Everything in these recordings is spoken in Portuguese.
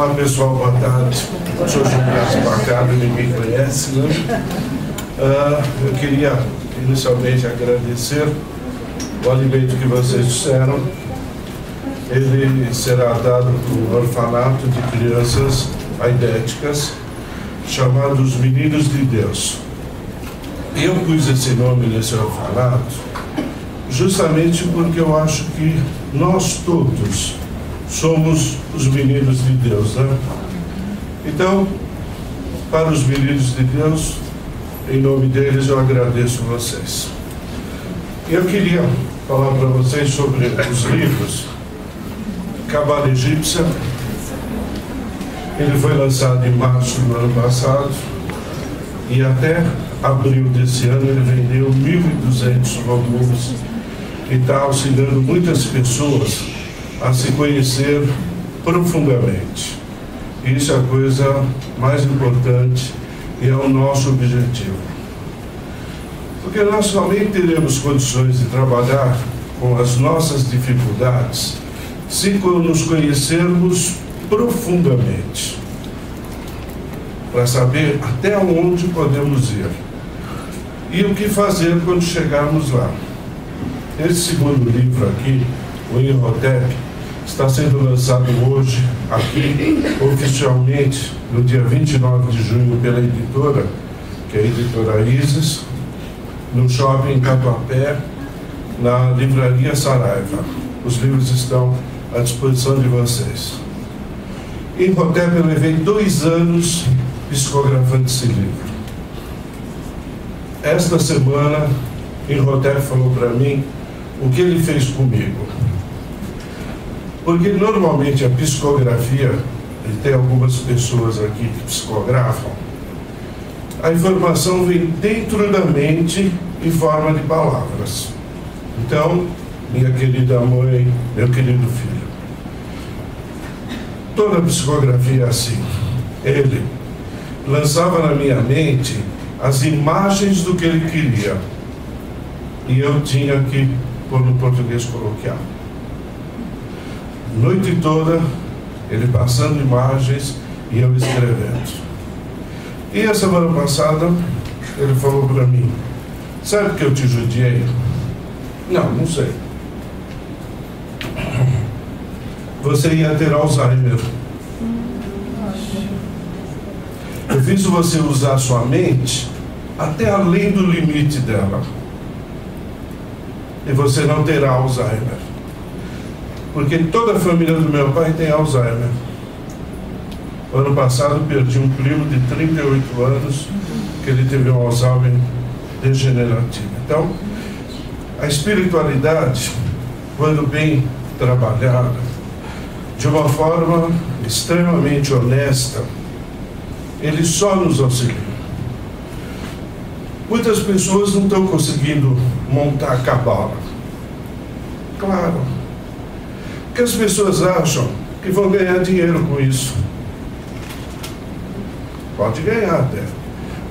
Olá pessoal, boa tarde. Eu sou Gilberto Bacado, ninguém conhece, né? Eu queria inicialmente agradecer o alimento que vocês disseram. Ele será dado para um orfanato de crianças aidéticas chamados Meninos de Deus. Eu pus esse nome nesse orfanato justamente porque eu acho que nós todos somos os meninos de Deus, né? Então, para os meninos de Deus, em nome deles eu agradeço vocês. Eu queria falar para vocês sobre os livros. Cabala Egípcia, ele foi lançado em março do ano passado e até abril desse ano ele vendeu 1.200 volumes e está auxiliando muitas pessoas a se conhecer profundamente. Isso é a coisa mais importante e é o nosso objetivo. Porque nós somente teremos condições de trabalhar com as nossas dificuldades se nos conhecermos profundamente, para saber até onde podemos ir e o que fazer quando chegarmos lá. Esse segundo livro aqui, o Imhotep, está sendo lançado hoje, aqui, oficialmente, no dia 29 de junho, pela editora, que é a editora Isis, no shopping Tatuapé, na livraria Saraiva. Os livros estão à disposição de vocês. Em Imhotep, eu levei 2 anos psicografando esse livro. Esta semana, Imhotep falou para mim o que ele fez comigo. Porque normalmente a psicografia, e tem algumas pessoas aqui que psicografam, a informação vem dentro da mente em forma de palavras. Então, minha querida mãe, meu querido filho, toda a psicografia é assim. Ele lançava na minha mente as imagens do que ele queria e eu tinha que pôr no português coloquial. Noite toda ele passando imagens e eu escrevendo. E a semana passada ele falou para mim: sabe que eu te judiei? Não sei. Você ia ter Alzheimer. Eu fiz você usar sua mente até além do limite dela. E você não terá Alzheimer. Porque toda a família do meu pai tem Alzheimer. Ano passado perdi um primo de 38 anos que ele teve um Alzheimer degenerativo. Então, a espiritualidade, quando bem trabalhada, de uma forma extremamente honesta, ele só nos auxilia. Muitas pessoas não estão conseguindo montar a cabala. Claro. Porque as pessoas acham que vão ganhar dinheiro com isso. Pode ganhar até.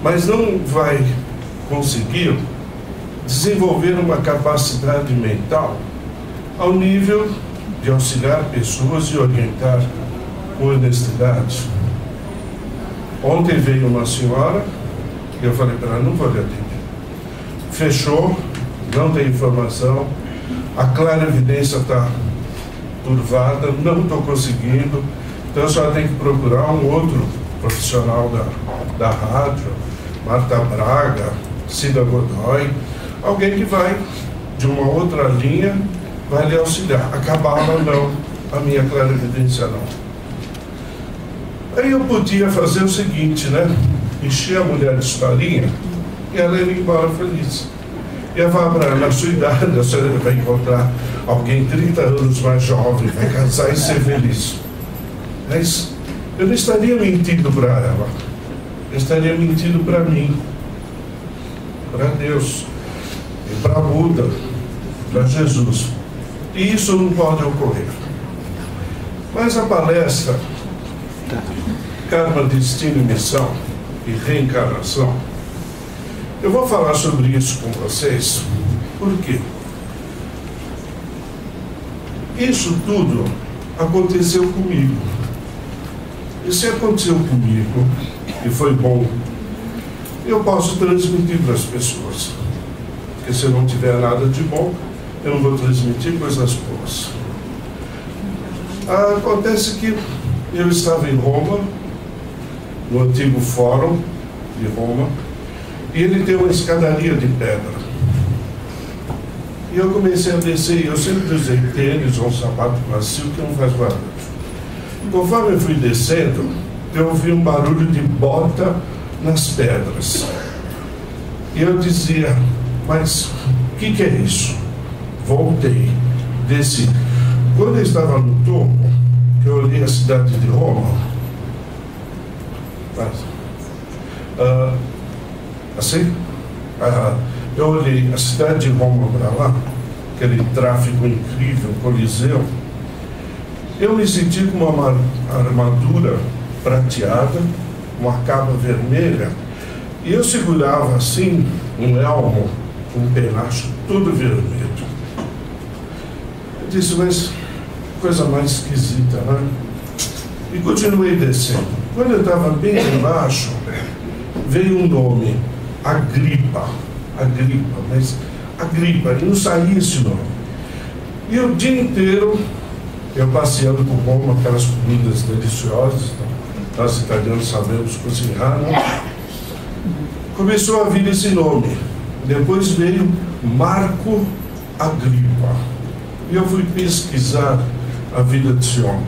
Mas não vai conseguir desenvolver uma capacidade mental ao nível de auxiliar pessoas e orientar com honestidade. Ontem veio uma senhora e eu falei para ela: não vou lhe atender. Fechou, não tem informação, a clara evidência está turvada, não estou conseguindo, então a senhora tem que procurar um outro profissional da rádio, Marta Braga, Cida Godoy, alguém que vai de uma outra linha, vai lhe auxiliar. A cabala não, a minha clara evidência não. Aí eu podia fazer o seguinte, né? Encher a mulher de historinha e ela ia embora feliz. E eu falava para ela: na sua idade a senhora vai encontrar alguém 30 anos mais jovem, vai casar e ser feliz. Mas eu não estaria mentindo para ela, eu estaria mentindo para mim, para Deus, e para Buda, para Jesus. E isso não pode ocorrer. Mas a palestra Karma, Destino e Missão e Reencarnação, eu vou falar sobre isso com vocês. Por quê? Isso tudo aconteceu comigo. E se aconteceu comigo, e foi bom, eu posso transmitir para as pessoas. Porque se eu não tiver nada de bom, eu não vou transmitir coisas boas. Acontece que eu estava em Roma, no antigo Fórum de Roma, e ele tem uma escadaria de pedra. E eu comecei a descer, eu sempre usei tênis ou um sapato macio que não faz barulho. Conforme eu fui descendo, eu ouvi um barulho de bota nas pedras. E eu dizia, mas o que é isso? Voltei, desci. Quando eu estava no topo, eu olhei a cidade de Roma, eu olhei a cidade de Roma para lá, aquele tráfego incrível, Coliseu. Eu me senti com uma armadura prateada, uma capa vermelha, e eu segurava assim um elmo, um penacho todo vermelho. Eu disse, mas coisa mais esquisita, né? E continuei descendo. Quando eu estava bem embaixo, veio um nome, Agripa, mas Agripa, e não saía esse nome. E o dia inteiro, eu passeando por Roma, aquelas comidas deliciosas, nós italianos sabemos cozinhar, né? Começou a vir esse nome. Depois veio Marco Agripa. E eu fui pesquisar a vida desse homem.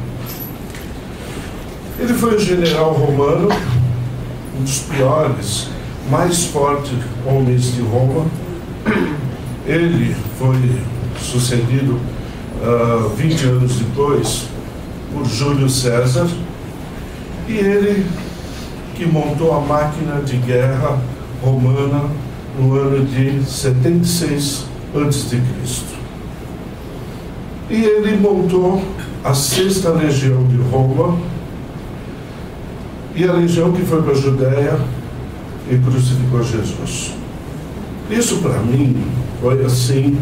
Ele foi o general romano, um dos piores, mais fortes homens de Roma. Ele foi sucedido 20 anos depois por Júlio César, e ele que montou a máquina de guerra romana no ano de 76 a.C. E ele montou a 6ª Legião de Roma, e a legião que foi para a Judéia e crucificou Jesus. Isso para mim foi assim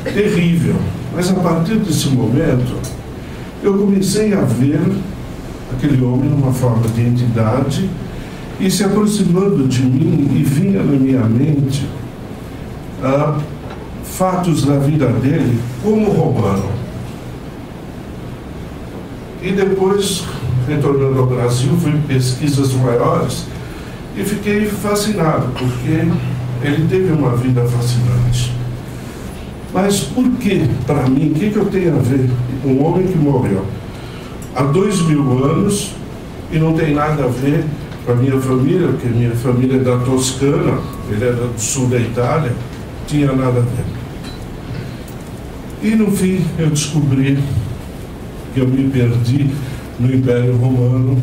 terrível, mas a partir desse momento eu comecei a ver aquele homem numa forma de entidade e se aproximando de mim, e vinha na minha mente fatos da vida dele como romano. E depois, retornando ao Brasil, fui em pesquisas maiores e fiquei fascinado, porque ele teve uma vida fascinante. Mas por que, para mim, o que eu tenho a ver com um homem que morreu há 2000 anos e não tem nada a ver com a minha família, porque minha família é da Toscana, ele era do sul da Itália, tinha nada a ver. E no fim eu descobri que eu me perdi no Império Romano,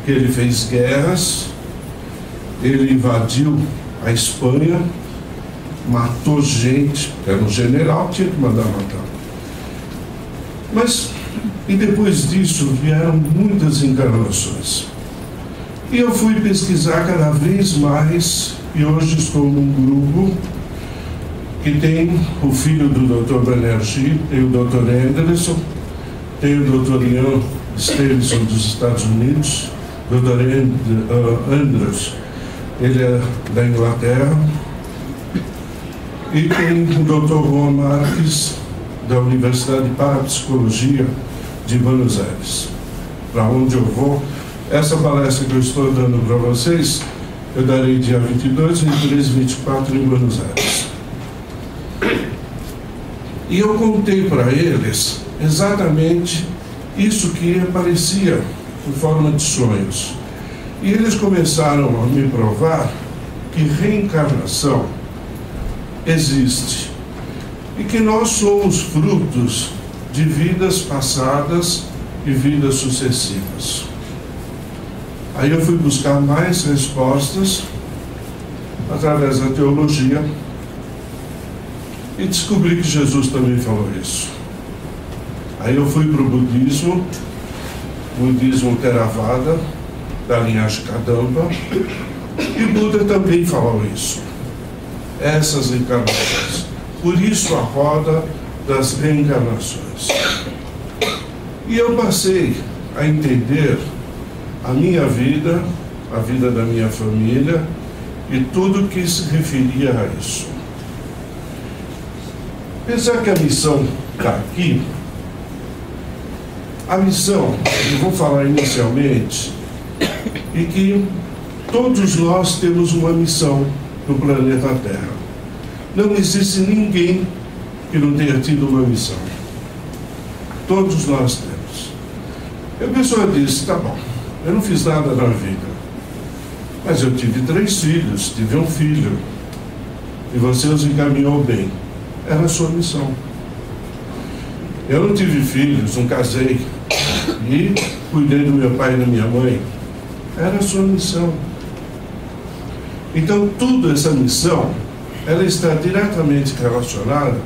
que ele fez guerras, ele invadiu a Espanha, matou gente, era um general, tinha que mandar matar. Mas, e depois disso vieram muitas encarnações. E eu fui pesquisar cada vez mais, e hoje estou num grupo que tem o filho do Dr. Banerjee, tem o Dr. Anderson, tem o Dr. Ian Stevenson dos Estados Unidos, Dr. Andrews, ele é da Inglaterra, e tem o Dr. Juan Marques, da Universidade de Parapsicologia de Buenos Aires. Para onde eu vou, essa palestra que eu estou dando para vocês, eu darei dia 22, 23 e 24 em Buenos Aires. E eu contei para eles exatamente isso que aparecia em forma de sonhos. E eles começaram a me provar que reencarnação existe e que nós somos frutos de vidas passadas e vidas sucessivas. Aí eu fui buscar mais respostas através da teologia e descobri que Jesus também falou isso. Aí eu fui para o budismo Theravada, da linhagem Kadampa, e Buda também falou isso. Essas encarnações. Por isso a roda das reencarnações. E eu passei a entender a minha vida, a vida da minha família e tudo que se referia a isso. Pensar que a missão está aqui, a missão, eu vou falar inicialmente, e que todos nós temos uma missão no planeta Terra. Não existe ninguém que não tenha tido uma missão. Todos nós temos. E a pessoa disse, tá bom, eu não fiz nada na vida, mas eu tive 3 filhos, tive um filho, e você os encaminhou bem. Era a sua missão. Eu não tive filhos, não casei, e cuidei do meu pai e da minha mãe. Era a sua missão. Então, toda essa missão, ela está diretamente relacionada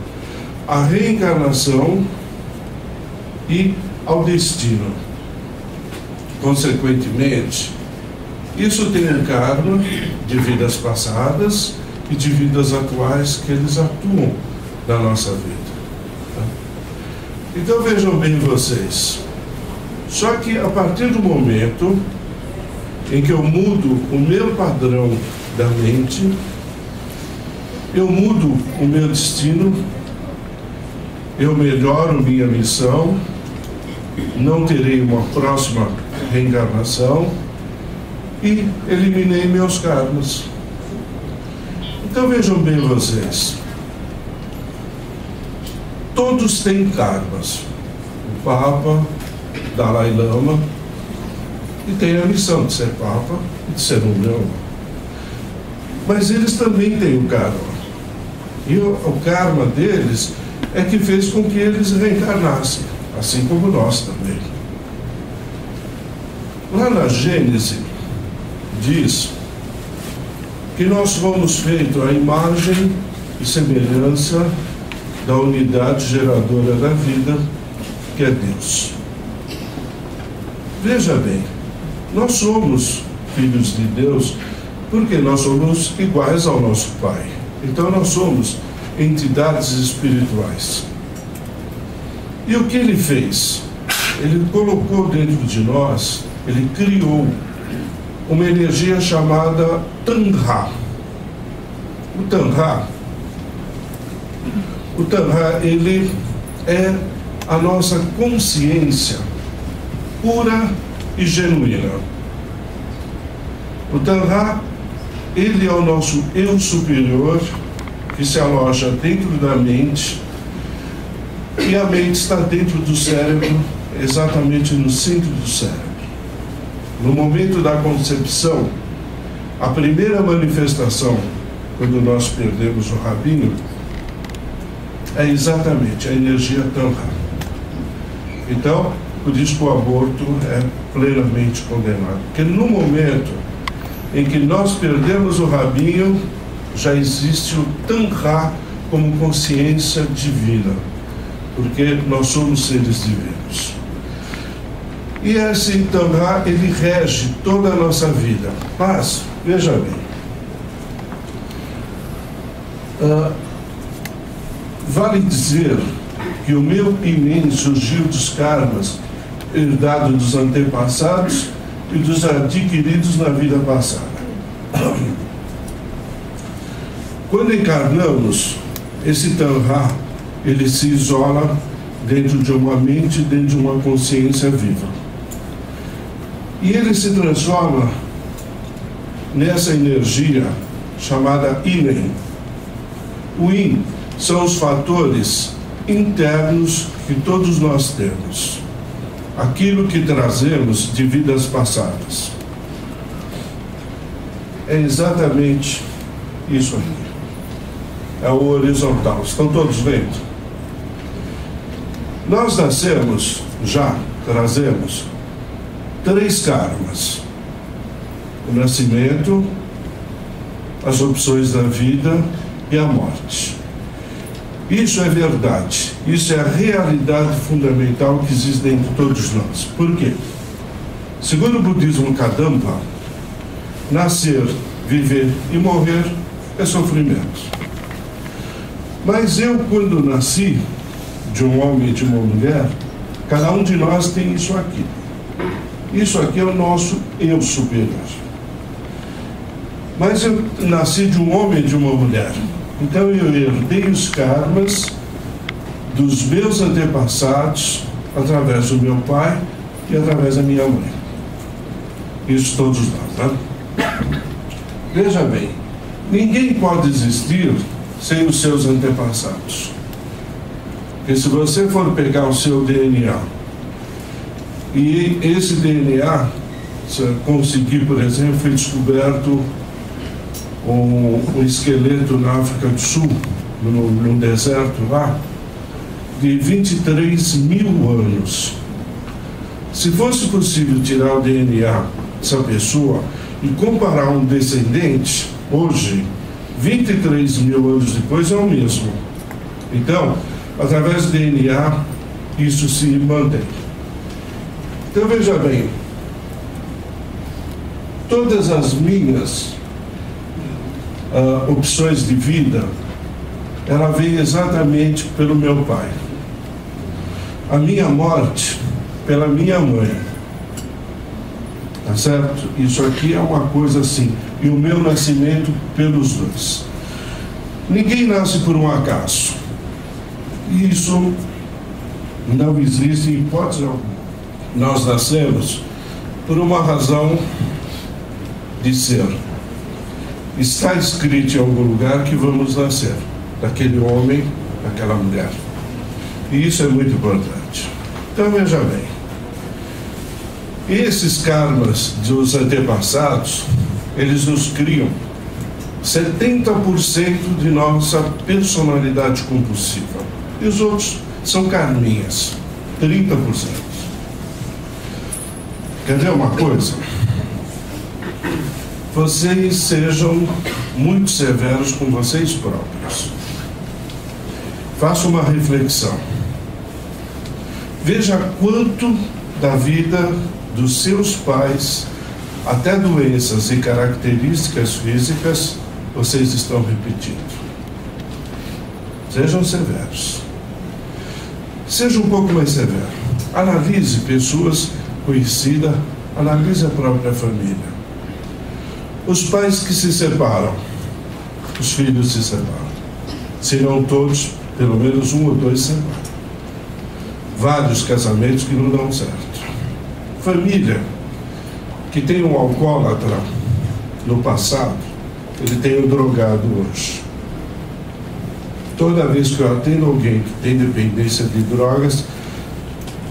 à reencarnação e ao destino. Consequentemente, isso tem um karma de vidas passadas e de vidas atuais que eles atuam na nossa vida. Então vejam bem vocês, só que a partir do momento em que eu mudo o meu padrão da mente, eu mudo o meu destino, eu melhoro minha missão, não terei uma próxima reencarnação e eliminei meus karmas. Então vejam bem vocês, todos têm karmas. O Papa, Dalai Lama, e tem a missão de ser Papa e de ser um leão. Mas eles também têm o karma. E o karma deles é que fez com que eles reencarnassem, assim como nós também. Lá na Gênese, diz que nós fomos feitos à imagem e semelhança da unidade geradora da vida, que é Deus. Veja bem, nós somos filhos de Deus porque nós somos iguais ao nosso Pai. Então nós somos entidades espirituais. E o que ele fez? Ele colocou dentro de nós, ele criou uma energia chamada Tanha. O Tanha, ele é a nossa consciência pura e genuína. O Tanha, ele é o nosso eu superior, que se aloja dentro da mente, e a mente está dentro do cérebro, exatamente no centro do cérebro. No momento da concepção, a primeira manifestação, quando nós perdemos o rabinho, é exatamente a energia Tanha. Então, por isso que o aborto é plenamente condenado. Porque no momento em que nós perdemos o rabinho, já existe o Tanha como consciência divina, porque nós somos seres divinos. E esse Tanha, ele rege toda a nossa vida. Mas, veja bem, vale dizer que o meu Imen surgiu dos karmas herdados dos antepassados e dos adquiridos na vida passada. Quando encarnamos, esse Tanha, ele se isola dentro de uma mente, dentro de uma consciência viva. E ele se transforma nessa energia chamada Imen. O Yin são os fatores internos que todos nós temos. Aquilo que trazemos de vidas passadas. É exatamente isso aqui. É o horizontal. Estão todos vendo? Nós nascemos, já trazemos 3 karmas: o nascimento, as opções da vida e a morte. Isso é verdade, isso é a realidade fundamental que existe dentro de todos nós. Por quê? Segundo o budismo Kadampa, nascer, viver e morrer é sofrimento. Mas eu, quando nasci, de um homem e de uma mulher, cada um de nós tem isso aqui. Isso aqui é o nosso eu superior. Mas eu nasci de um homem e de uma mulher. Então eu herdei os karmas dos meus antepassados através do meu pai e através da minha mãe. Isso todos nós, né? Veja bem, ninguém pode existir sem os seus antepassados. Porque se você for pegar o seu DNA e esse DNA, se conseguir, por exemplo, foi descoberto um esqueleto na África do Sul, no deserto lá, de 23 mil anos. Se fosse possível tirar o DNA dessa pessoa e comparar um descendente, hoje, 23 mil anos depois, é o mesmo. Então, através do DNA, isso se mantém. Então, veja bem, todas as minhas opções de vida, ela veio exatamente pelo meu pai. A minha morte, pela minha mãe. Tá certo? Isso aqui é uma coisa assim. E o meu nascimento pelos dois. Ninguém nasce por um acaso. Isso não existe em hipótese alguma. Nós nascemos por uma razão de ser. Está escrito em algum lugar que vamos nascer daquele homem, daquela mulher. E isso é muito importante. Então veja bem, esses karmas dos antepassados, eles nos criam 70% de nossa personalidade compulsiva. E os outros são karminhas, 30%. Quer dizer uma coisa? Vocês sejam muito severos com vocês próprios. Faça uma reflexão. Veja quanto da vida dos seus pais, até doenças e características físicas, vocês estão repetindo. Sejam severos. Seja um pouco mais severo. Analise pessoas conhecidas, analise a própria família. Os pais que se separam, os filhos se separam. Se não todos, pelo menos um ou dois se separam. Vários casamentos que não dão certo. Família que tem um alcoólatra no passado, ele tem um drogado hoje. Toda vez que eu atendo alguém que tem dependência de drogas,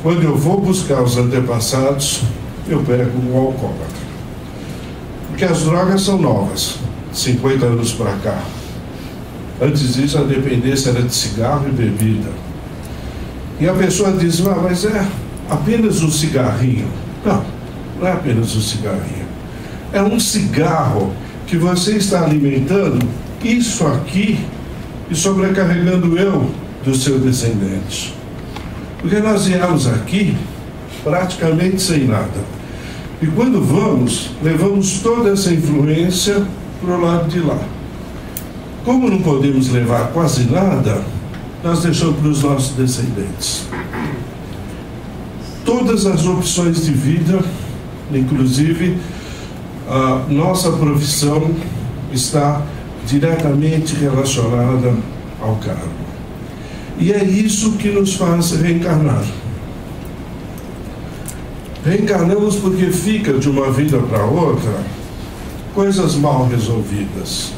quando eu vou buscar os antepassados, eu pego um alcoólatra. Porque as drogas são novas, 50 anos para cá. Antes disso, a dependência era de cigarro e bebida. E a pessoa diz, mas é apenas um cigarrinho. Não, não é apenas um cigarrinho. É um cigarro que você está alimentando isso aqui e sobrecarregando eu do seu descendente. Porque nós viemos aqui praticamente sem nada. E quando vamos, levamos toda essa influência para o lado de lá. Como não podemos levar quase nada, nós deixamos para os nossos descendentes. Todas as opções de vida, inclusive a nossa profissão, está diretamente relacionada ao karma. E é isso que nos faz reencarnar. Reencarnamos porque fica de uma vida para outra coisas mal resolvidas.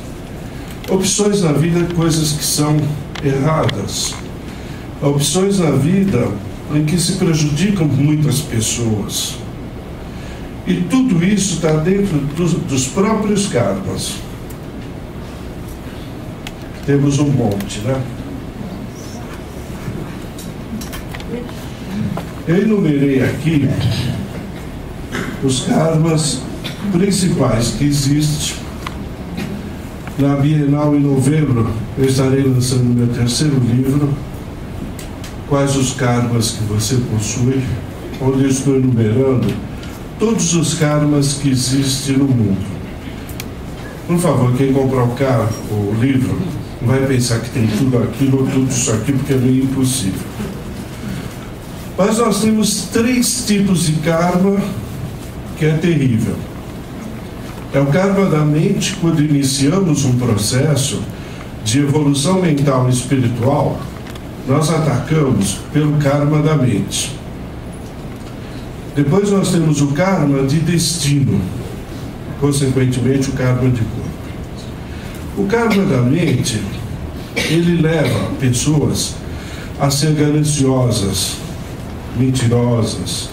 Opções na vida, coisas que são erradas. Opções na vida em que se prejudicam muitas pessoas. E tudo isso está dentro dos próprios karmas. Temos um monte, né? Eu enumerei aqui os karmas principais que existem. Na Bienal, em novembro, eu estarei lançando meu terceiro livro, Quais os Karmas que Você Possui, onde eu estou enumerando todos os karmas que existem no mundo. Por favor, quem comprar o livro, não vai pensar que tem tudo aquilo ou tudo isso aqui, porque é meio impossível. Mas nós temos 3 tipos de karma que é terrível. É o karma da mente quando iniciamos um processo de evolução mental e espiritual, nós atacamos pelo karma da mente. Depois nós temos o karma de destino, consequentemente o karma de corpo. O karma da mente, ele leva pessoas a ser gananciosas, mentirosas,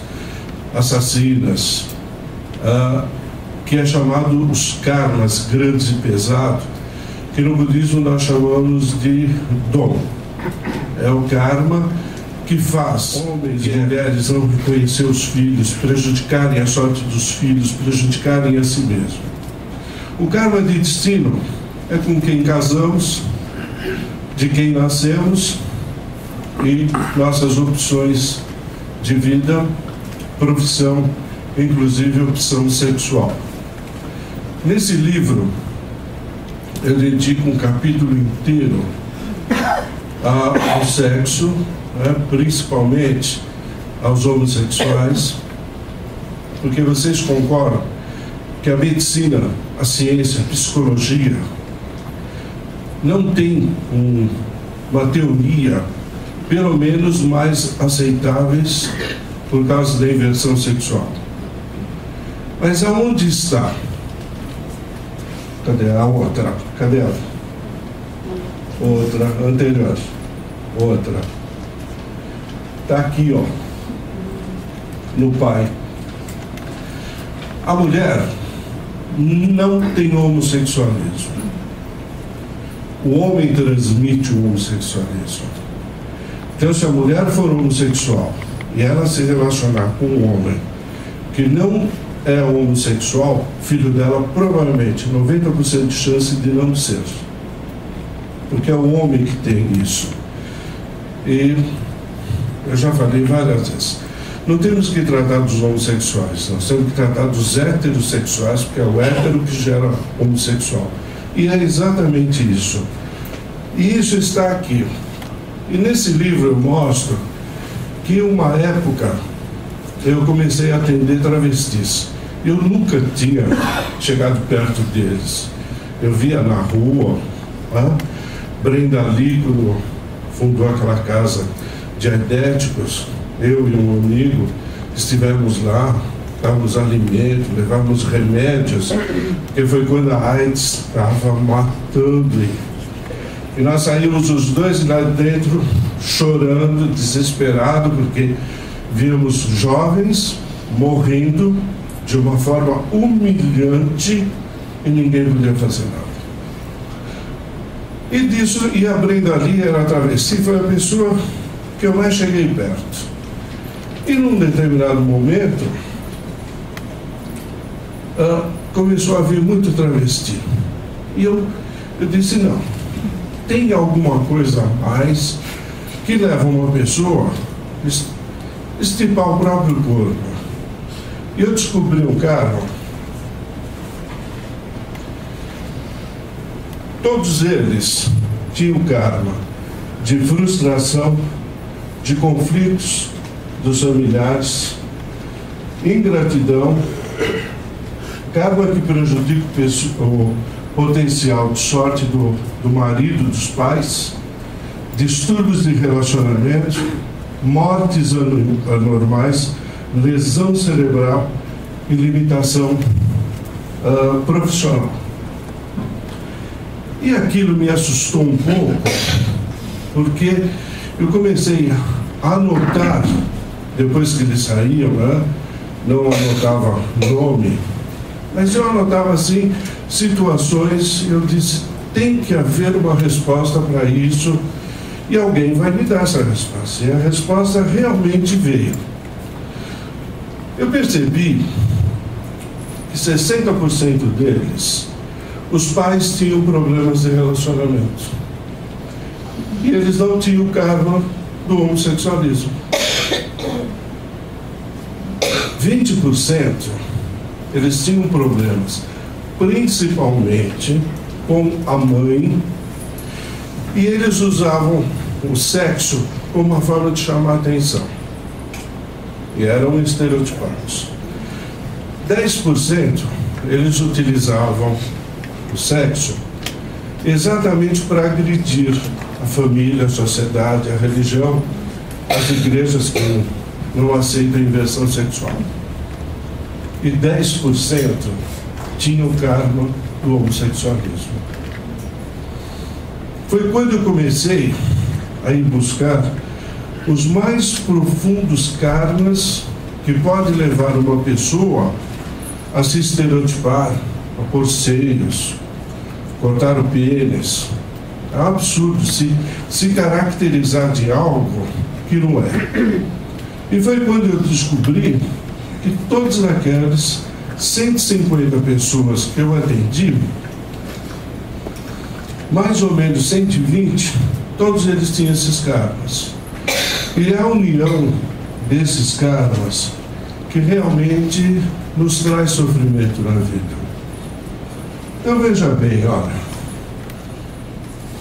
assassinas, que é chamado os karmas grandes e pesados, que no budismo nós chamamos de dom. É o karma que faz homens e mulheres não reconhecer os filhos, prejudicarem a sorte dos filhos, prejudicarem a si mesmo. O karma de destino é com quem casamos, de quem nascemos e nossas opções de vida, profissão, inclusive opção sexual. Nesse livro, eu dedico um capítulo inteiro ao sexo, principalmente aos homossexuais, porque vocês concordam que a medicina, a ciência, a psicologia não tem uma teoria, pelo menos mais aceitáveis por causa da inversão sexual. Mas aonde está? Cadê a outra? Cadê ela? Outra, anterior. Outra. Está aqui, ó. No pai. A mulher não tem homossexualismo. O homem transmite o homossexualismo. Então, se a mulher for homossexual e ela se relacionar com um homem que não é homossexual, filho dela provavelmente 90% de chance de não ser, porque é o homem que tem isso. E eu já falei várias vezes, não temos que tratar dos homossexuais, nós temos que tratar dos heterossexuais, porque é o hétero que gera homossexual. E é exatamente isso. E isso está aqui. E nesse livro eu mostro que uma época eu comecei a atender travestis. Eu nunca tinha chegado perto deles. Eu via na rua, Brenda Lee, quando fundou aquela casa de aidéticos, eu e um amigo estivemos lá, dávamos alimento, levávamos remédios, porque foi quando a AIDS estava matando. E nós saímos os dois lá dentro chorando, desesperados, porque víamos jovens morrendo de uma forma humilhante e ninguém podia fazer nada. E disso, e a Brenda Lee era travesti, foi a pessoa que eu mais cheguei perto. E num determinado momento, começou a vir muito travesti. E eu disse, não, tem alguma coisa a mais que leva uma pessoa a estipar o próprio corpo. E eu descobri um cara, todos eles tinham karma de frustração, de conflitos dos familiares, ingratidão, karma que prejudica o potencial de sorte do marido, dos pais, distúrbios de relacionamento, mortes anormais, lesão cerebral e limitação profissional. E aquilo me assustou um pouco, porque eu comecei a anotar, depois que eles saíam, não anotava nome, mas eu anotava assim situações. Eu disse, tem que haver uma resposta para isso e alguém vai me dar essa resposta. E a resposta realmente veio. Eu percebi que 60% deles, os pais tinham problemas de relacionamento e eles não tinham karma do homossexualismo. 20% eles tinham problemas, principalmente com a mãe, e eles usavam o sexo como uma forma de chamar a atenção. E eram estereotipados. 10% eles utilizavam o sexo exatamente para agredir a família, a sociedade, a religião, as igrejas que não aceitam a inversão sexual. E 10% tinham o karma do homossexualismo. Foi quando eu comecei a ir buscar os mais profundos karmas que podem levar uma pessoa a se estereotipar, a pôr seios, cortar o pênis. É um absurdo se caracterizar de algo que não é. E foi quando eu descobri que todas aquelas 150 pessoas que eu atendi, mais ou menos 120, todos eles tinham esses karmas. E é a união desses karmas que realmente nos traz sofrimento na vida. Então veja bem, olha,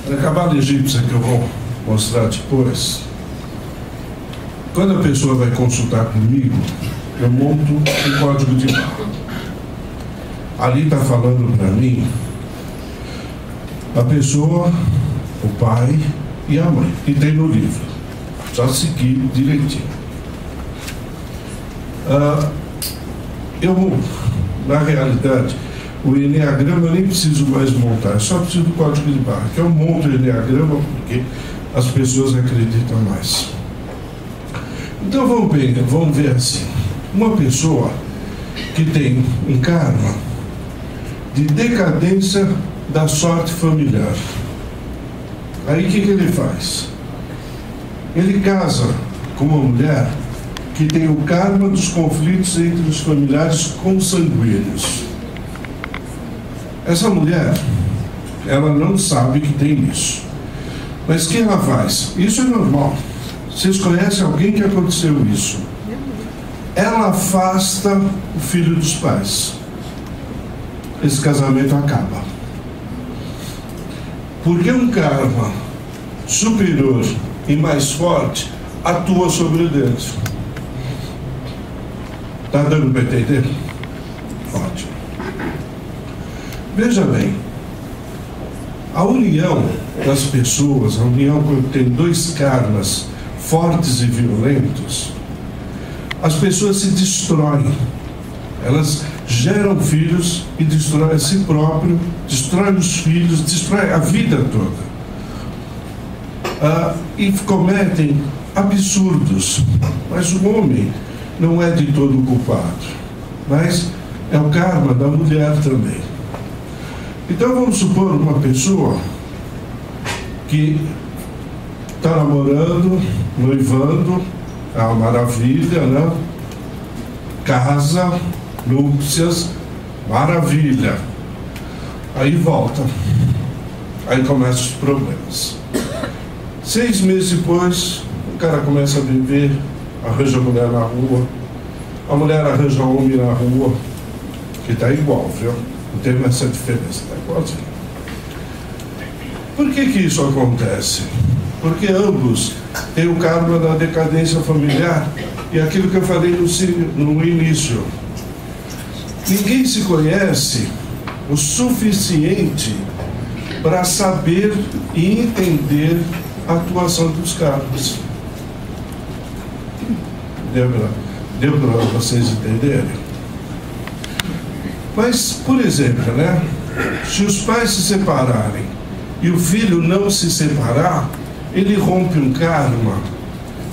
na cabala egípcia que eu vou mostrar depois, quando a pessoa vai consultar comigo, eu monto um código de barra. Ali está falando para mim a pessoa, o pai e a mãe, que tem no livro. Só seguir direitinho. Na realidade, o Enneagrama eu nem preciso mais montar, eu só preciso do código de barra, que eu monto o Enneagrama porque as pessoas acreditam mais. Então vamos ver assim, uma pessoa que tem um karma de decadência da sorte familiar. Aí o que ele faz? Ele casa com uma mulher que tem o karma dos conflitos entre os familiares consanguíneos. Essa mulher, ela não sabe que tem isso. Mas o que ela faz? Isso é normal. Vocês conhecem alguém que aconteceu isso? Ela afasta o filho dos pais. Esse casamento acaba. Porque um karma superior e mais forte atua sobre o deles. Está dando para entender? Ótimo. Veja bem, a união das pessoas, a união quando tem dois karmas fortes e violentos, as pessoas se destroem. Elas geram filhos e destroem a si próprio, destroem os filhos, destroem a vida toda. E cometem absurdos. Mas o homem não é de todo culpado, mas é o karma da mulher também. Então vamos supor uma pessoa que está namorando, noivando, é uma maravilha, né? Casa, núpcias, maravilha. Aí volta. Aí começam os problemas. 6 meses depois, o cara começa a beber, arranja a mulher na rua, a mulher arranja o homem na rua, que está igual, viu? Não tem essa diferença, está igualzinho. Por que isso acontece? Porque ambos têm o karma da decadência familiar e aquilo que eu falei no início. Ninguém se conhece o suficiente para saber e entender a atuação dos karmas. Deu para vocês entenderem? Mas, por exemplo, né? Se os pais se separarem e o filho não se separar, ele rompe um karma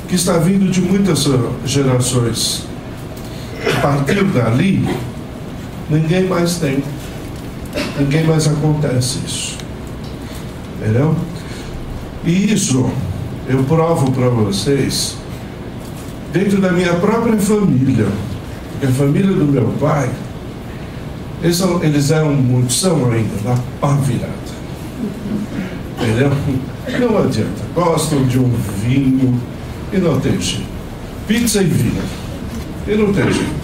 que está vindo de muitas gerações. A partir dali, ninguém mais tem. Ninguém mais acontece isso. Entendeu? E isso eu provo para vocês dentro da minha própria família. Porque a família do meu pai, eles eram muito, são ainda, da pá virada. Entendeu? Não adianta. Gostam de um vinho e não tem jeito. Pizza e vinho. E não tem jeito.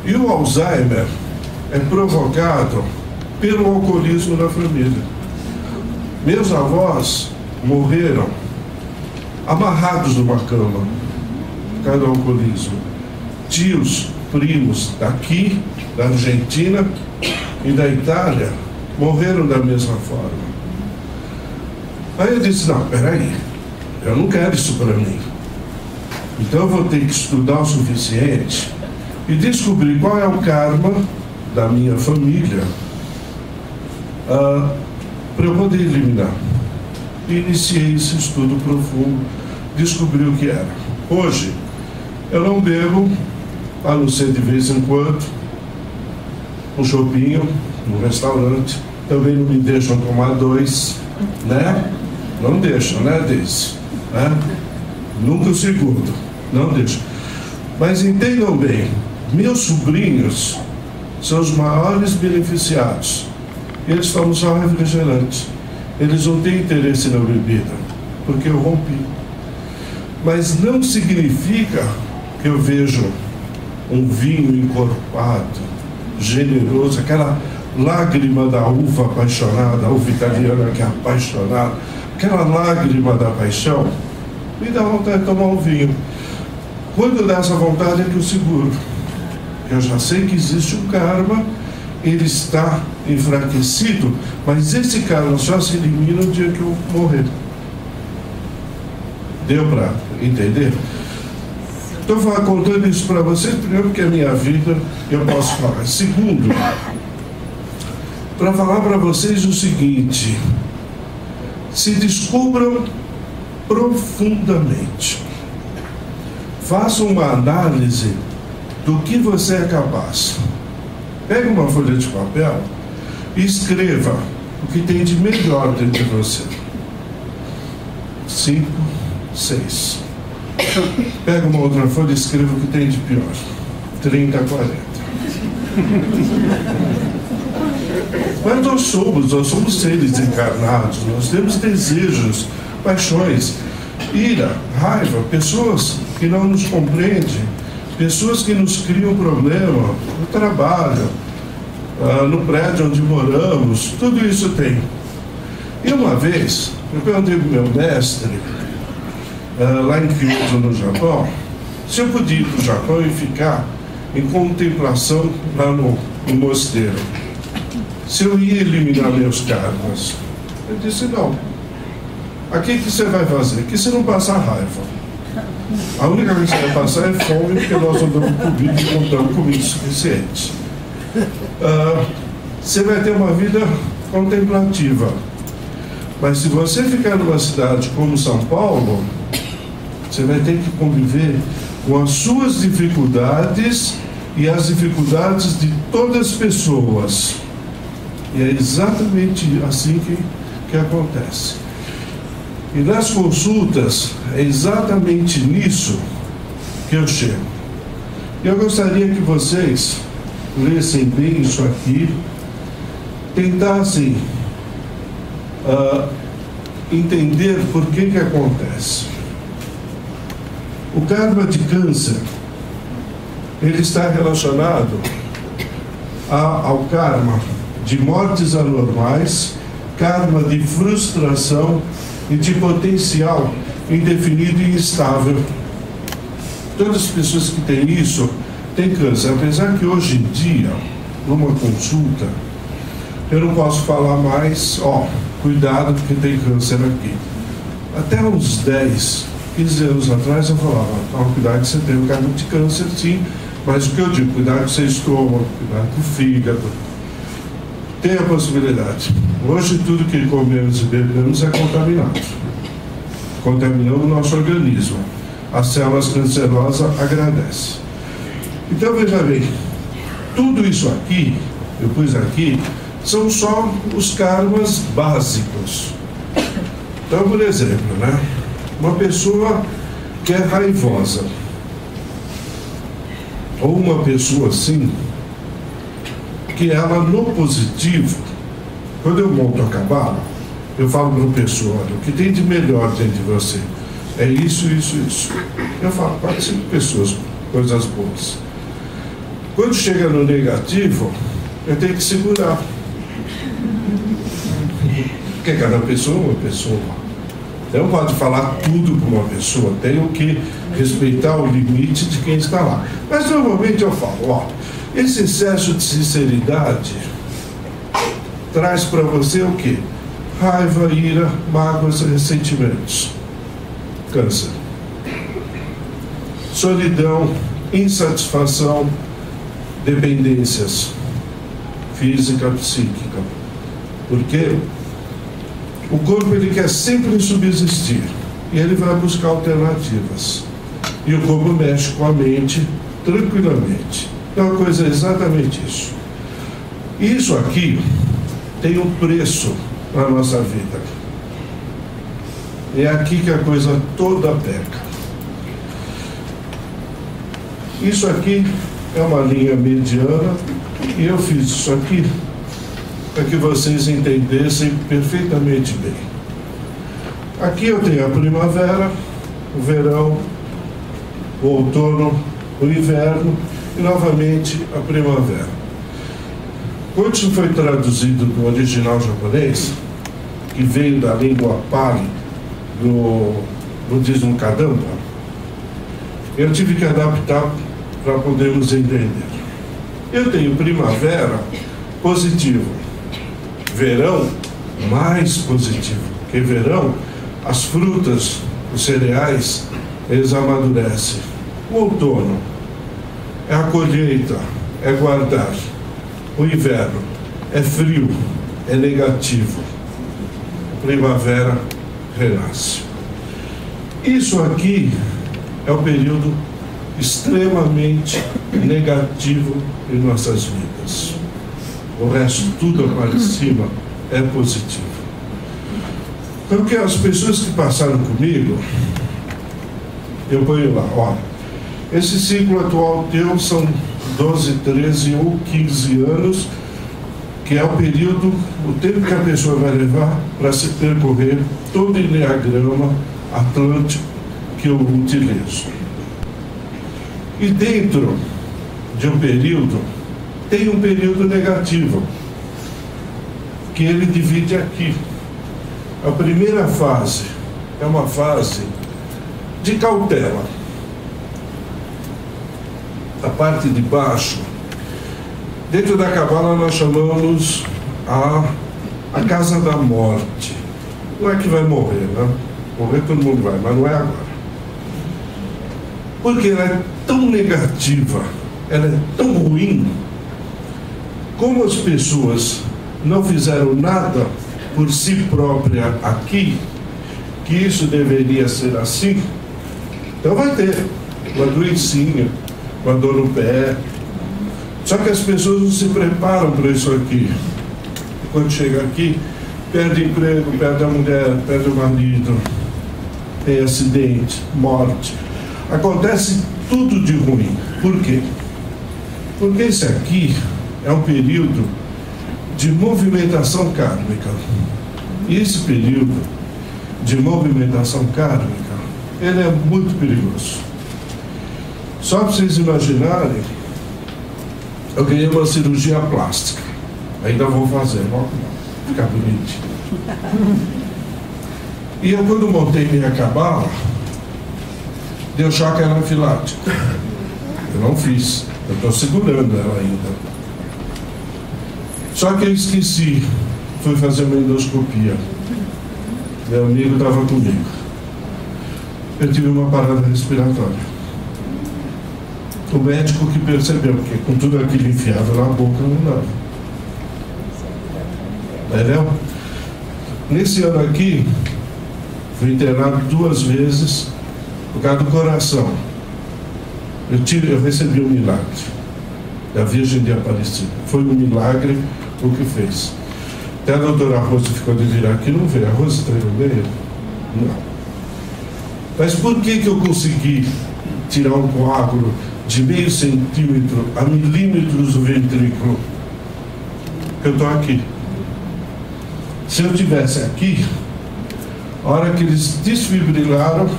E o Alzheimer é provocado pelo alcoolismo da família. Meus avós morreram amarrados numa cama por causa do alcoolismo. Tios primos daqui, da Argentina e da Itália, morreram da mesma forma. Aí eu disse, não, peraí, eu não quero isso para mim. Então eu vou ter que estudar o suficiente e descobrir qual é o karma da minha família para eu poder eliminar. E iniciei esse estudo profundo, descobri o que era. Hoje, eu não bebo, a não ser de vez em quando, um chopinho, no restaurante. Também não me deixam tomar 2, né? Não deixam, né, Deise? Né? Nunca o segundo, não deixam. Mas entendam bem, meus sobrinhos são os maiores beneficiados. Eles tomam só refrigerante. Eles não têm interesse na bebida, porque eu rompi. Mas não significa que eu vejo um vinho encorpado, generoso, aquela lágrima da uva apaixonada, a uva italiana que é apaixonada, aquela lágrima da paixão, me dá vontade de tomar um vinho. Quando dá essa vontade é que eu seguro. Eu já sei que existe um karma, ele está enfraquecido, mas esse karma só se elimina no dia que eu morrer. Deu para entender? Estou contando isso para vocês, primeiro porque é minha vida, eu posso falar. Segundo, para falar para vocês o seguinte: se descubram profundamente. Façam uma análise do que você é capaz. Pegue uma folha de papel e escreva o que tem de melhor dentro de você. 5, 6. Pega uma outra folha e escreva o que tem de pior. 30, 40. Mas nós somos seres encarnados, nós temos desejos, paixões, ira, raiva, pessoas que não nos compreendem, pessoas que nos criam problema no trabalho, no prédio onde moramos, tudo isso tem. E uma vez, eu perguntei para o meu mestre, lá em Kyoto, no Japão, se eu podia ir para o Japão e ficar em contemplação lá no mosteiro, se eu ia eliminar meus karmas. Eu disse, não. Aqui que você vai fazer? Aqui você não passa raiva. A única coisa que você vai passar é fome, porque nós não damos comida e contamos comida suficiente. Você vai ter uma vida contemplativa. Mas se você ficar numa cidade como São Paulo, você vai ter que conviver com as suas dificuldades e as dificuldades de todas as pessoas. E é exatamente assim que acontece. E nas consultas, é exatamente nisso que eu chego. Eu gostaria que vocês lessem bem isso aqui, tentassem entender por que acontece. O karma de câncer, ele está relacionado ao karma de mortes anormais, karma de frustração e de potencial indefinido e instável. Todas as pessoas que têm isso têm câncer, apesar que hoje em dia, numa consulta, eu não posso falar mais, cuidado porque tem câncer aqui. Até uns 10, 15 anos atrás eu falava, cuidado que você tem um caso de câncer sim, mas o que eu digo, cuidado com o seu estômago, cuidado com o fígado. Tem a possibilidade. Hoje tudo que comemos e bebemos é contaminado. Contaminamos o nosso organismo. As células cancerosas agradecem. Então veja bem, tudo isso aqui, eu pus aqui, são só os karmas básicos. Então, por exemplo, né? Uma pessoa que é raivosa, ou uma pessoa assim, que ela no positivo, quando eu monto a cabala, eu falo para a pessoa, olha, o que tem de melhor dentro de você é isso, isso, isso. Eu falo, 4, 5 pessoas, coisas boas. Quando chega no negativo, eu tenho que segurar. Porque cada pessoa é uma pessoa. Não pode falar tudo para uma pessoa, tenho que respeitar o limite de quem está lá. Mas normalmente eu falo, ó, esse excesso de sinceridade traz para você o quê? Raiva, ira, mágoas e ressentimentos. Câncer. Solidão, insatisfação, dependências física, psíquica. Porque o corpo ele quer sempre subsistir e ele vai buscar alternativas. E o corpo mexe com a mente tranquilamente. Então a coisa é exatamente isso. Isso aqui tem um preço na nossa vida. É aqui que a coisa toda pega. Isso aqui é uma linha mediana e eu fiz isso aqui para que vocês entendessem perfeitamente bem. Aqui eu tenho a primavera, o verão, o outono, o inverno e novamente a primavera. Quando isso foi traduzido do original japonês, que veio da língua Pali, do budismo Kadampa, eu tive que adaptar para podermos entender. Eu tenho primavera positivo, verão mais positivo, porque verão as frutas, os cereais, eles amadurecem. O outono é a colheita, é guardar. O inverno é frio, é negativo. Primavera renasce. Isso aqui é o período extremamente negativo em nossas vidas. O resto, tudo lá de cima, é positivo. Então, que as pessoas que passaram comigo, eu ponho lá, olha, esse ciclo atual teu são 12, 13 ou 15 anos, que é o período, o tempo que a pessoa vai levar para se percorrer todo o enneagrama atlântico que eu utilizo. E dentro de um período, tem um período negativo, que ele divide aqui. A primeira fase é uma fase de cautela. A parte de baixo, dentro da cabala nós chamamos a casa da morte. Não é que vai morrer, né? Morrer todo mundo vai, mas não é agora. Porque ela é tão negativa, ela é tão ruim, como as pessoas não fizeram nada por si própria aqui, que isso deveria ser assim, então vai ter uma doencinha, uma dor no pé. Só que as pessoas não se preparam para isso aqui. Quando chega aqui, perde emprego, perde a mulher, perde o marido, tem acidente, morte. Acontece tudo de ruim. Por quê? Porque esse aqui é um período de movimentação kármica. E esse período de movimentação kármica, ele é muito perigoso. Só para vocês imaginarem, eu ganhei uma cirurgia plástica. Ainda vou fazer, vou ficar bonitinho. E eu, quando montei minha cabala, deu choque anafilático. Eu não fiz, eu estou segurando ela ainda. Só que eu esqueci, fui fazer uma endoscopia. Meu amigo estava comigo. Eu tive uma parada respiratória. O médico que percebeu, porque com tudo aquilo enfiado na boca não dava. Entendeu? Nesse ano aqui, fui internado 2 vezes por causa do coração. Eu recebi um milagre da Virgem de Aparecida. Foi um milagre o que fez. Até a doutora Rosa ficou de virar aqui, não veio. A Rosa está no meio? Não. Mas por que eu consegui tirar um coágulo de meio centímetro a milímetros do ventrículo? Eu estou aqui. Se eu estivesse aqui, a hora que eles desfibrilaram,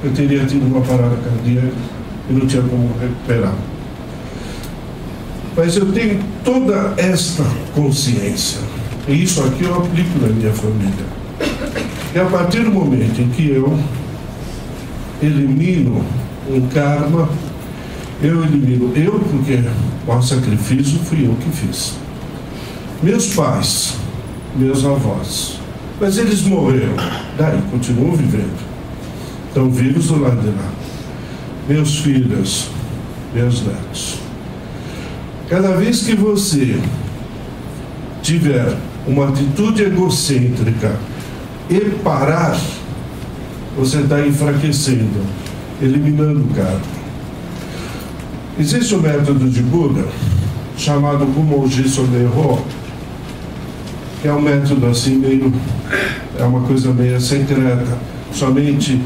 eu teria tido uma parada cardíaca e não tinha como recuperar. Mas eu tenho toda esta consciência. E isso aqui eu aplico na minha família. E a partir do momento em que eu elimino um karma, eu elimino eu, porque o sacrifício fui eu que fiz. Meus pais, meus avós, mas eles morreram, daí continuam vivendo, estão vivos do lado de lá. Meus filhos, meus netos. Cada vez que você tiver uma atitude egocêntrica e parar, você está enfraquecendo, eliminando o karma. Existe um método de Buda chamado Gumoji Soneho, que é um método assim meio, é uma coisa meio secreta, somente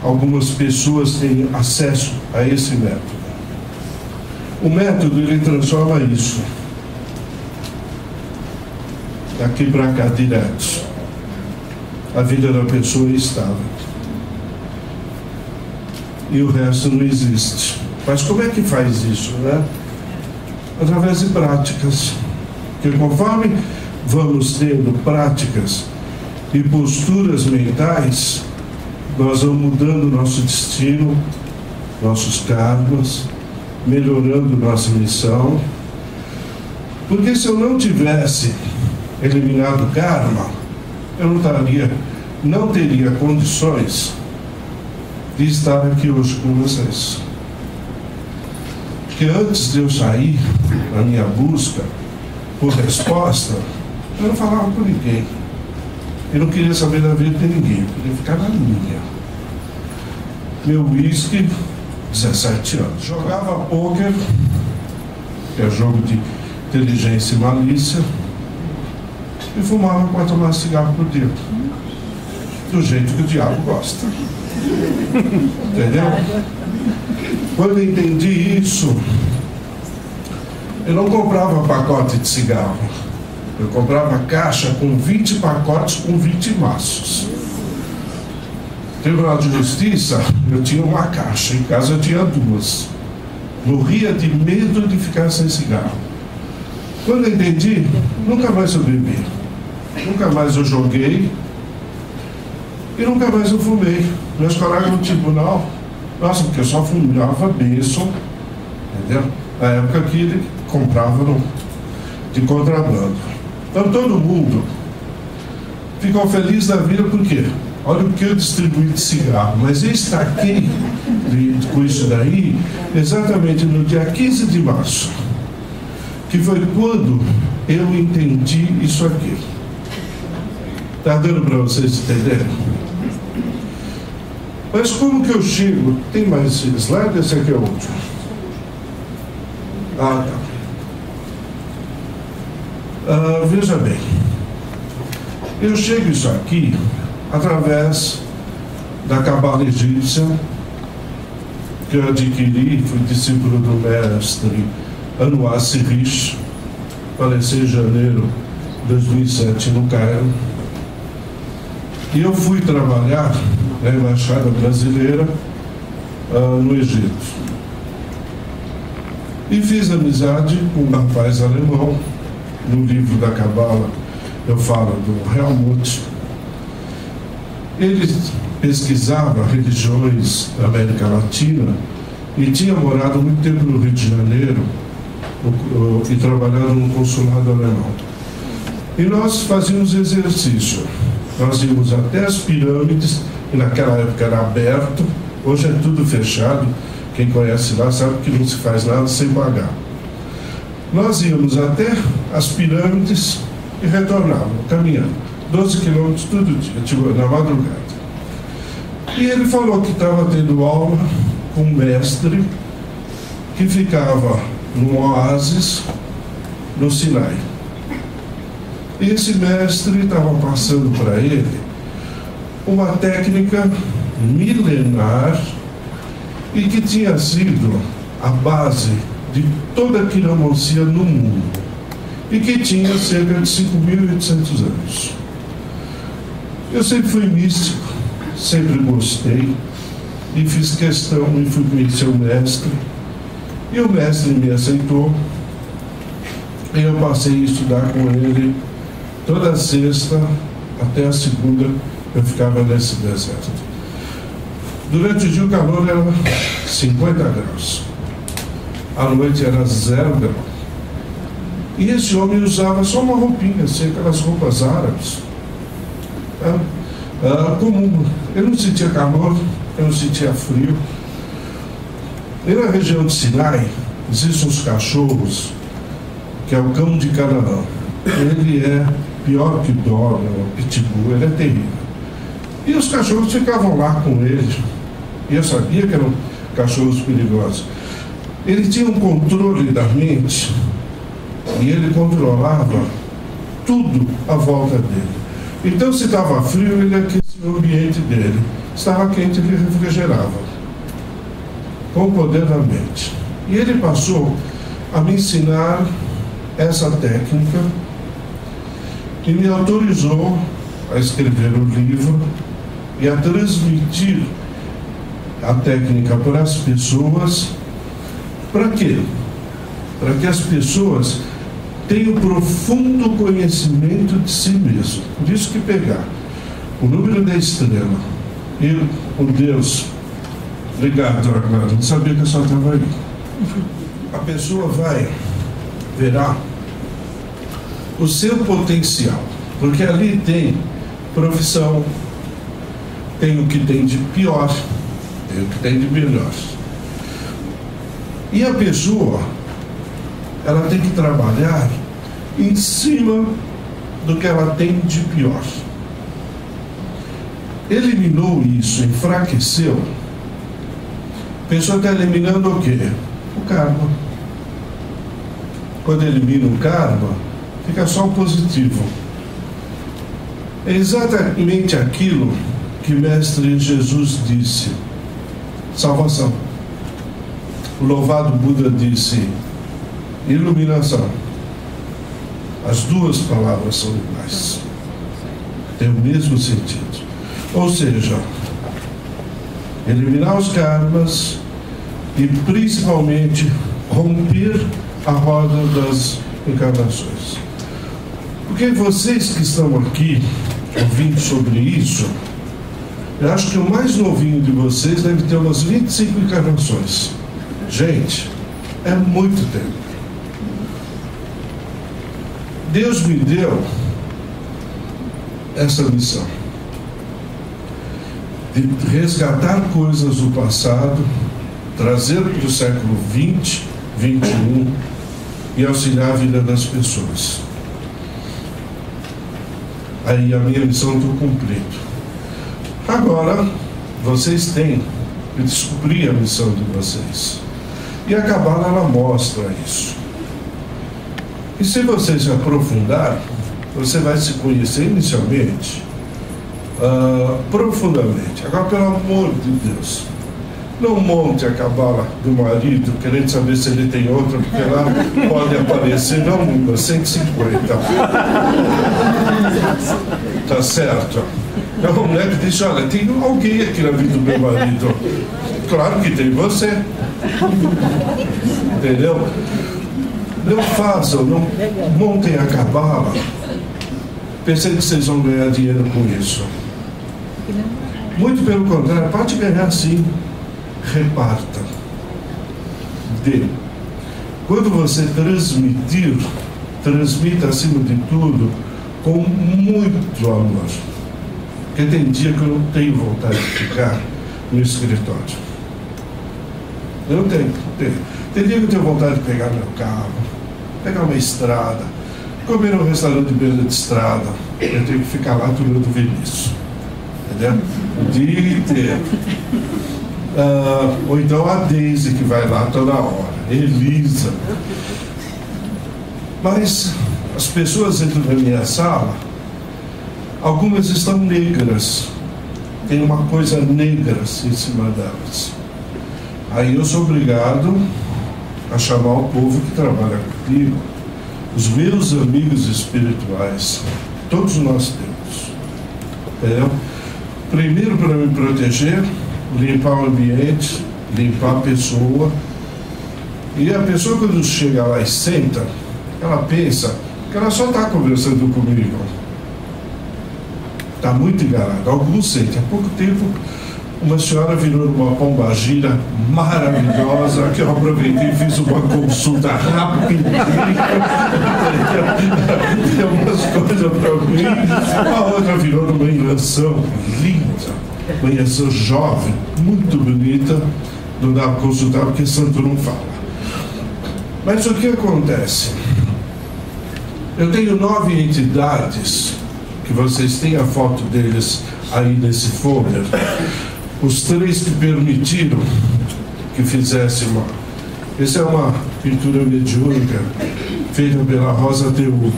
algumas pessoas têm acesso a esse método. O método, ele transforma isso daqui para cá direto. A vida da pessoa é estável e o resto não existe. Mas como é que faz isso, né? Através de práticas, porque conforme vamos tendo práticas e posturas mentais, nós vamos mudando nosso destino, nossos karmas, melhorando nossa missão. Porque se eu não tivesse eliminado o karma, eu não teria condições de estar aqui hoje com vocês. Porque antes de eu sair na minha busca por resposta, eu não falava com ninguém. Eu não queria saber da vida de ninguém, eu queria ficar na minha. Meu whisky, 17 anos. Jogava pôquer, que é jogo de inteligência e malícia, e fumava 4 maços de cigarro por dia. Do jeito que o diabo gosta. Entendeu? Quando eu entendi isso, eu não comprava pacote de cigarro. Eu comprava caixa com 20 pacotes com 20 maços. Tribunal de Justiça, eu tinha uma caixa, em casa eu tinha 2. Morria de medo de ficar sem cigarro. Quando eu entendi, nunca mais eu bebi. Nunca mais eu joguei. E nunca mais eu fumei. Meus colegas no tribunal, nossa, porque eu só fumava bênção, entendeu? Na época que ele comprava de contrabando. Então todo mundo ficou feliz da vida, por quê? Olha o que eu distribuí de cigarro. Mas eu estaquei com isso daí exatamente no dia 15 de março, que foi quando eu entendi isso aqui. Está dando para vocês entenderem? Mas como que eu chego? Tem mais esse slide? Esse aqui é o último. Ah, tá. Veja bem. Eu chego isso aqui através da Cabala Egípcia, que eu adquiri, fui discípulo do mestre Anwar Sirish, faleceu em janeiro de 2007 no Cairo. E eu fui trabalhar na Embaixada Brasileira no Egito. E fiz amizade com um rapaz alemão. No livro da Cabala eu falo do Helmut. Ele pesquisava religiões da América Latina e tinha morado muito tempo no Rio de Janeiro e trabalhado no consulado alemão. E nós fazíamos exercício. Nós íamos até as pirâmides, e naquela época era aberto, hoje é tudo fechado. Quem conhece lá sabe que não se faz nada sem pagar. Nós íamos até as pirâmides e retornávamos, caminhando. 12 quilômetros todo dia, tipo, na madrugada. E ele falou que estava tendo aula com um mestre que ficava num oásis no Sinai. E esse mestre estava passando para ele uma técnica milenar e que tinha sido a base de toda a quiromancia no mundo e que tinha cerca de 5.800 anos. Eu sempre fui místico, sempre gostei e fiz questão e fui conhecer o mestre, e o mestre me aceitou e eu passei a estudar com ele toda a sexta até a segunda eu ficava nesse deserto. Durante o dia o calor era 50 graus. À noite era 0 graus. E esse homem usava só uma roupinha, assim, aquelas roupas árabes. Comum. Eu não sentia calor, eu não sentia frio. E na região de Sinai, existem uns cachorros, que é o cão de Canaã. Ele é pior que o dog, o pitbull, ele é terrível. E os cachorros ficavam lá com ele. E eu sabia que eram cachorros perigosos. Ele tinha um controle da mente e ele controlava tudo à volta dele. Então, se estava frio, ele aquecia o ambiente dele. Estava quente, ele refrigerava. Com o poder da mente. E ele passou a me ensinar essa técnica e me autorizou a escrever um livro e a transmitir a técnica para as pessoas. Para quê? Para que as pessoas tenham profundo conhecimento de si mesmo. Por isso que pegar o número da estrela e o Deus. Obrigado, Armando. Não sabia que eu só estava aí. A pessoa verá o seu potencial, porque ali tem profissão, tem o que tem de pior, tem o que tem de melhor. E a pessoa, ela tem que trabalhar em cima do que ela tem de pior. Eliminou isso, enfraqueceu. A pessoa está eliminando o quê? O karma. Quando elimina o karma, fica só o positivo. É exatamente aquilo que o Mestre Jesus disse. Salvação. O louvado Buda disse iluminação. As duas palavras são iguais. Tem o mesmo sentido. Ou seja, eliminar os karmas e principalmente romper a roda das encarnações. Porque vocês que estão aqui ouvindo sobre isso, eu acho que o mais novinho de vocês deve ter umas 25 encarnações. Gente, é muito tempo. Deus me deu essa missão de resgatar coisas do passado, trazer para o século 20, 21 e auxiliar a vida das pessoas. Aí a minha missão eu estou cumprindo. Agora, vocês têm que descobrir a missão de vocês. E a Cabala, ela mostra isso. E se você se aprofundar, você vai se conhecer inicialmente, profundamente. Agora, pelo amor de Deus, não monte a cabala do marido querendo saber se ele tem outra, porque lá pode aparecer, não uma, 150. Tá certo? Então a mulher que disse, olha, tem alguém aqui na vida do meu marido. Claro que tem você. Entendeu? Não façam, não montem a cabala pensando que vocês vão ganhar dinheiro com isso. Muito pelo contrário, pode ganhar sim. Reparta. Dê. Quando você transmitir, transmita acima de tudo com muito amor. Porque tem dia que eu não tenho vontade de ficar no escritório. Eu não tenho. Tem dia que eu tenho vontade de pegar meu carro, pegar uma estrada, comer num restaurante de beira de estrada. Eu tenho que ficar lá durante o Vinícius. Entendeu? O dia inteiro. Ou então a Deise, que vai lá toda hora. Elisa. Mas as pessoas entram na minha sala, algumas estão negras. Tem uma coisa negra assim, em cima delas. Aí eu sou obrigado a chamar o povo que trabalha comigo, os meus amigos espirituais. Todos nós temos. Entendeu? Primeiro, para me proteger, limpar o ambiente, limpar a pessoa. E a pessoa, quando chega lá e senta, ela pensa que ela só está conversando comigo. está muito enganado. Alguns sentem. Há pouco tempo, uma senhora virou uma pombagira maravilhosa, que eu aproveitei e fiz uma consulta rápida. Tem umas coisas para mim. A outra virou uma invenção linda, uma invenção jovem, muito bonita. Não dá para consultar porque santo não fala. Mas o que acontece? Eu tenho 9 entidades, que vocês têm a foto deles aí nesse folder. Os 3 que permitiram que fizesse uma... Essa é uma pintura mediúnica feita pela Rosa Teube.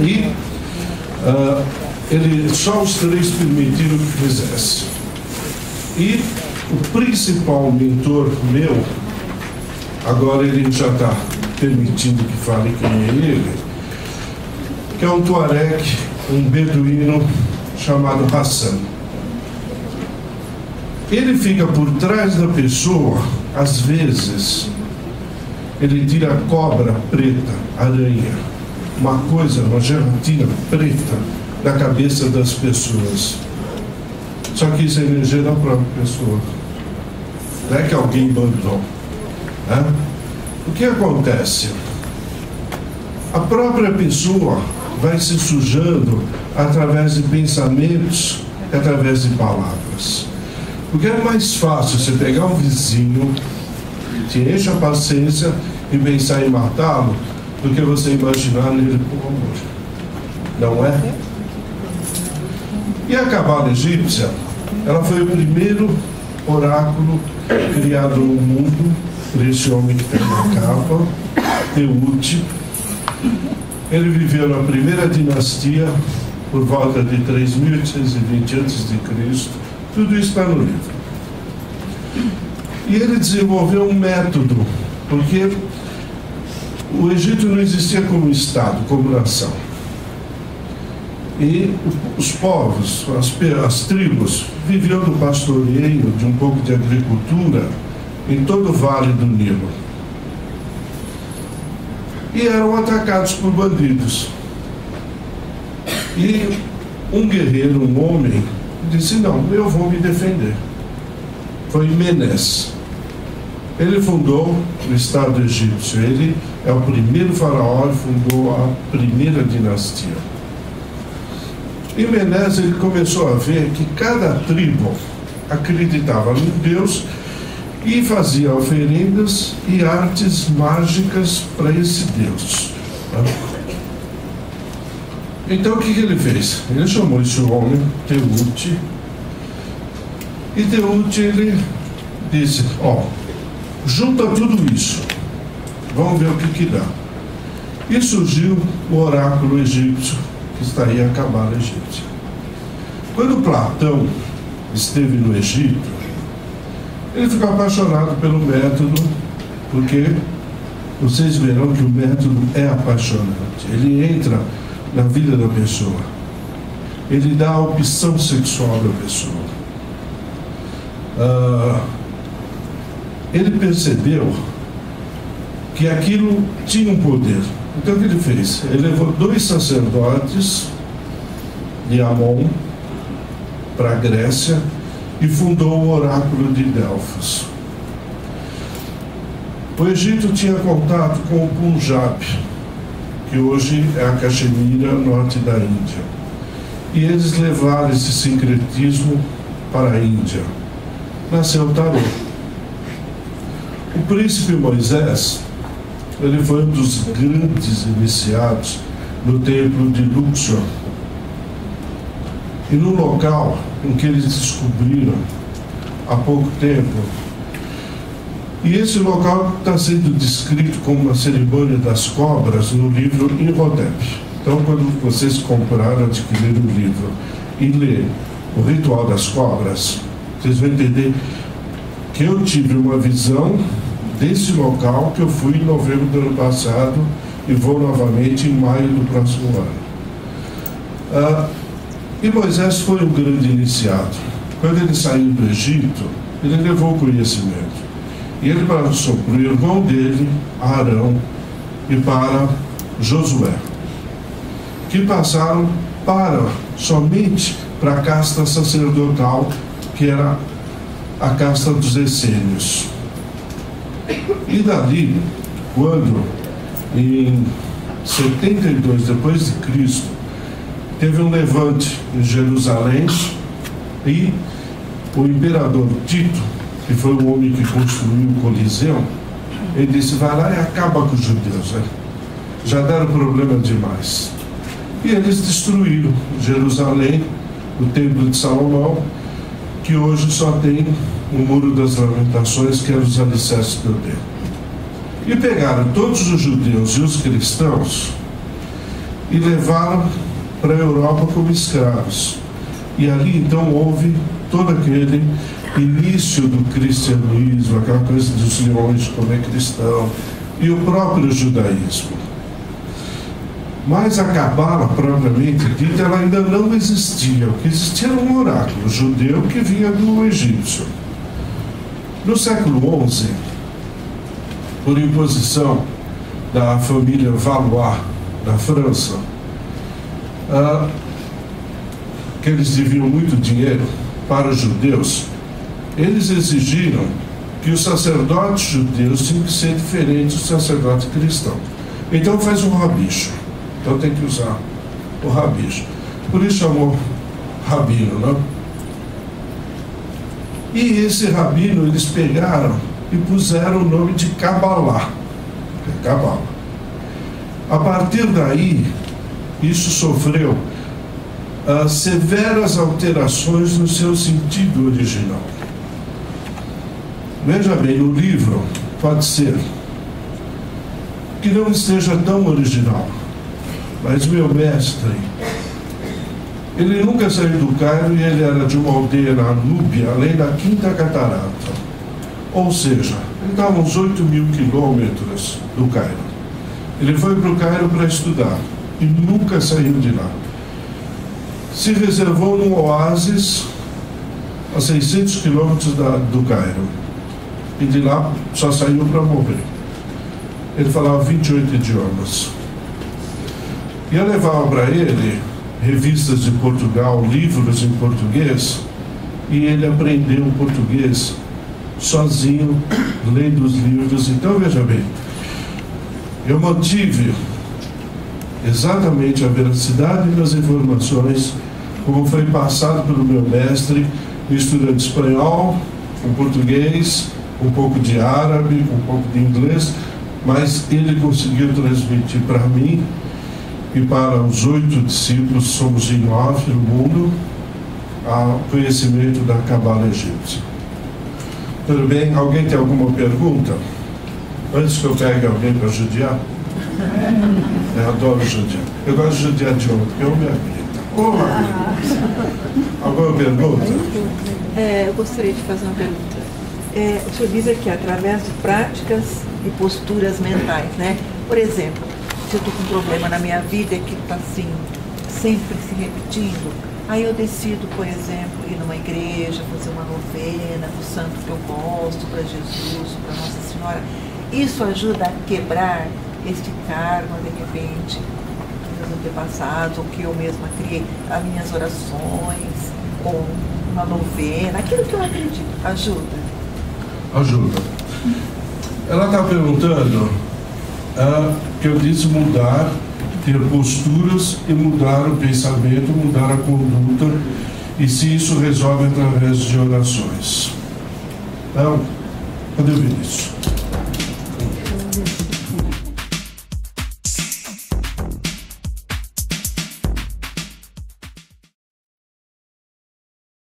E só os 3 permitiram que fizesse. E o principal mentor meu, agora ele já está permitindo que fale quem é ele, que é um tuareg, um beduíno chamado Hassan. Ele fica por trás da pessoa, às vezes, ele tira cobra preta, aranha, uma gelatina preta da cabeça das pessoas. Só que isso é energia da própria pessoa. Não é que alguém mandou. Né? O que acontece? A própria pessoa vai se sujando através de pensamentos e através de palavras. Porque é mais fácil você pegar um vizinho, te enche a paciência e pensar em matá-lo, do que você imaginar nele por amor. Não é? E a Cabala egípcia, ela foi o primeiro oráculo criado no mundo por esse homem que tem na capa, Teute. Ele viveu na primeira dinastia, por volta de 3.820 a.C., tudo isso está no livro. E ele desenvolveu um método, porque o Egito não existia como Estado, como nação. E os povos, as tribos, viviam do pastoreio, de um pouco de agricultura, em todo o vale do Nilo. E eram atacados por bandidos. E um guerreiro, um homem, disse: não, eu vou me defender. Foi Menes. Ele fundou o Estado egípcio. Ele é o primeiro faraó e fundou a primeira dinastia. E Menes, ele começou a ver que cada tribo acreditava num Deus e fazia oferendas e artes mágicas para esse Deus. Então o que ele fez? Ele chamou esse homem, Teute, e Teute ele disse: ó, junta tudo isso, vamos ver o que dá. E surgiu o oráculo egípcio, que está aí a Cabala egípcia. Quando Platão esteve no Egito, ele ficou apaixonado pelo método, porque vocês verão que o método é apaixonante. Ele entra na vida da pessoa. Ele dá a opção sexual da pessoa. Ele percebeu que aquilo tinha um poder. Então o que ele fez? Ele levou 2 sacerdotes de Amon para a Grécia e fundou o oráculo de Delfos. O Egito tinha contato com o Punjab, que hoje é a Caxemira, norte da Índia. E eles levaram esse sincretismo para a Índia. Nasceu o tarô. O príncipe Moisés, ele foi um dos grandes iniciados no templo de Luxor. E no local em que eles descobriram há pouco tempo, e esse local está sendo descrito como uma cerimônia das cobras no livro Imhotep. Então, quando vocês compraram, adquiriram o livro e ler o ritual das cobras, vocês vão entender que eu tive uma visão desse local, que eu fui em novembro do ano passado e vou novamente em maio do próximo ano. E Moisés foi um grande iniciado. Quando ele saiu do Egito, ele levou o conhecimento. E ele passou para o irmão dele, Arão, e para Josué, que passaram somente para a casta sacerdotal, que era a casta dos essênios. E dali, quando em 72 depois de Cristo teve um levante em Jerusalém, e o imperador Tito, que foi o homem que construiu o Coliseu, ele disse: vai lá e acaba com os judeus, né? Já deram problema demais. E eles destruíram Jerusalém, o Templo de Salomão, que hoje só tem o Muro das Lamentações, que eram os alicerces do templo. E pegaram todos os judeus e os cristãos e levaram para a Europa como escravos. E ali então houve todo aquele início do cristianismo, aquela coisa dos leões como é cristão, e o próprio judaísmo. Mas a Cabala, propriamente dita, ela ainda não existia. O que existia era um oráculo judeu que vinha do egípcio. No século XI, por imposição da família Valois, da França, que eles deviam muito dinheiro para os judeus, eles exigiram que os sacerdotes judeus tinham que ser diferentes dos sacerdotes cristãos. Então faz um rabicho. Então tem que usar o rabicho. Por isso chamou rabino, né? E esse rabino eles pegaram e puseram o nome de Cabalá. Cabala. A partir daí, isso sofreu severas alterações no seu sentido original. Veja bem, o livro pode ser que não esteja tão original, mas meu mestre, ele nunca saiu do Cairo e ele era de uma aldeia na Núbia, além da Quinta Catarata. Ou seja, ele estava uns 8.000 quilômetros do Cairo. Ele foi para o Cairo para estudar e nunca saiu de lá. Se reservou num oásis a 600 quilômetros do Cairo. E de lá só saiu para morrer. Ele falava 28 idiomas. E eu levava para ele revistas de Portugal, livros em português, e ele aprendeu português sozinho, lendo os livros. Então, veja bem, eu mantive exatamente a veracidade das informações como foi passado pelo meu mestre, misturando espanhol com português, um pouco de árabe, um pouco de inglês, mas ele conseguiu transmitir para mim e para os 8 discípulos, somos em 9 no mundo, o conhecimento da Cabala egípcia. Tudo bem? Alguém tem alguma pergunta? Antes que eu pegue alguém para judiar? Eu adoro judiar. Eu gosto de judiar de outro, porque eu me habito. Alguma pergunta? Eu gostaria de fazer uma pergunta. O senhor diz aqui, através de práticas e posturas mentais, né? Por exemplo, se eu estou com um problema na minha vida que está assim, sempre se repetindo, aí eu decido, por exemplo, ir numa igreja, fazer uma novena do santo que eu gosto, para Jesus, para Nossa Senhora. Isso ajuda a quebrar este karma, de repente, dos meus antepassados, ou que eu mesma criei, as minhas orações, ou uma novena, aquilo que eu acredito. Ajuda? Ajuda. Ela está perguntando que eu disse mudar, ter posturas e mudar o pensamento, mudar a conduta, e se isso resolve através de orações. Então, cadê o Vinícius?